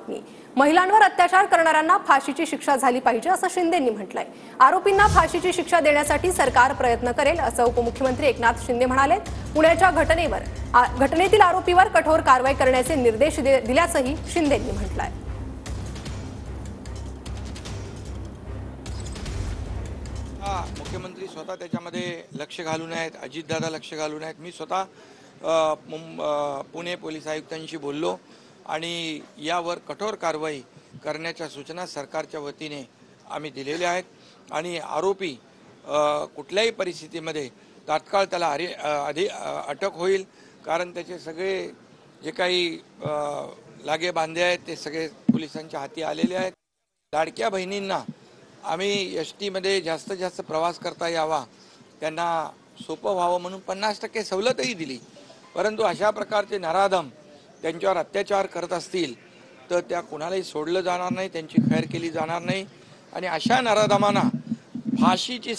मागणी। महिलांवर अत्याचार करणाऱ्यांना फाशीची शिक्षा झाली पाहिजे असं शिंदेंनी म्हटलंय। आरोपींना फाशीची शिक्षा देण्यासाठी सरकार प्रयत्न करेल असं उपमुख्यमंत्री एकनाथ शिंदे म्हणाले। पुण्याच्या घटनेतील आरोपीवर कठोर कारवाई करण्याचे निर्देश दिल्याचंही शिंदेंनी म्हटलंय। मुख्यमंत्री स्वतः त्याच्यामध्ये लक्ष घालून आहेत, अजितदादा लक्ष घालून आहेत। मी स्वतः पुणे पोलीस आयुक्तांशी बोललो आणि यावर कठोर कारवाई करण्याच्या सूचना सरकारच्या वतीने आम्ही दिलेल्या आहेत आणि आरोपी कुठल्याही परिस्थितीमध्ये तात्काळ त्याला अटक होईल, कारण त्याचे सगळे जे काही लागे बांधे आहेत ते सगळे पोलिसांच्या हाती आलेले आहेत। लाडक्या बहिणींना आम्ही एसटी मध्ये जास्तीत जास्त प्रवास करता यावा, त्यांना सोपं व्हावं म्हणून 50% सवलतही दिली। परंतु अशा प्रकारचे नराधम त्यांच्यावर अत्याचार करत असतील तर त्या कुणालाही सोडलं जाणार नाही, त्यांची खैर केली जाणार नाही आणि अशा नराधमांना फाशीची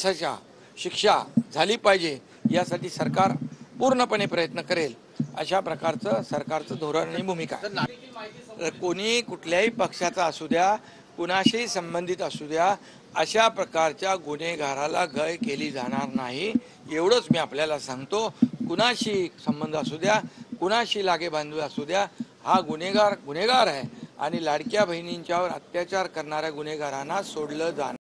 शिक्षा झाली पाहिजे यासाठी सरकार पूर्णपणे प्रयत्न करेल। अशा प्रकारचं सरकारचं धोरण आणि भूमिका आहे। कोणी कुठल्याही पक्षाचा असू द्या, कुणाशी संबंधित असू द्या, अशा प्रकारच्या गुन्हेगाराला गय केली जाणार नाही एवढंच मी आपल्याला सांगतो। कुणाशी संबंध असू द्या, कुणाशी लागे बांधव असू द्या, हा गुन्हेगार आहे आणि लाडक्या बहिणींच्यावर अत्याचार करणाऱ्या गुन्हेगारांना सोडलं जाणार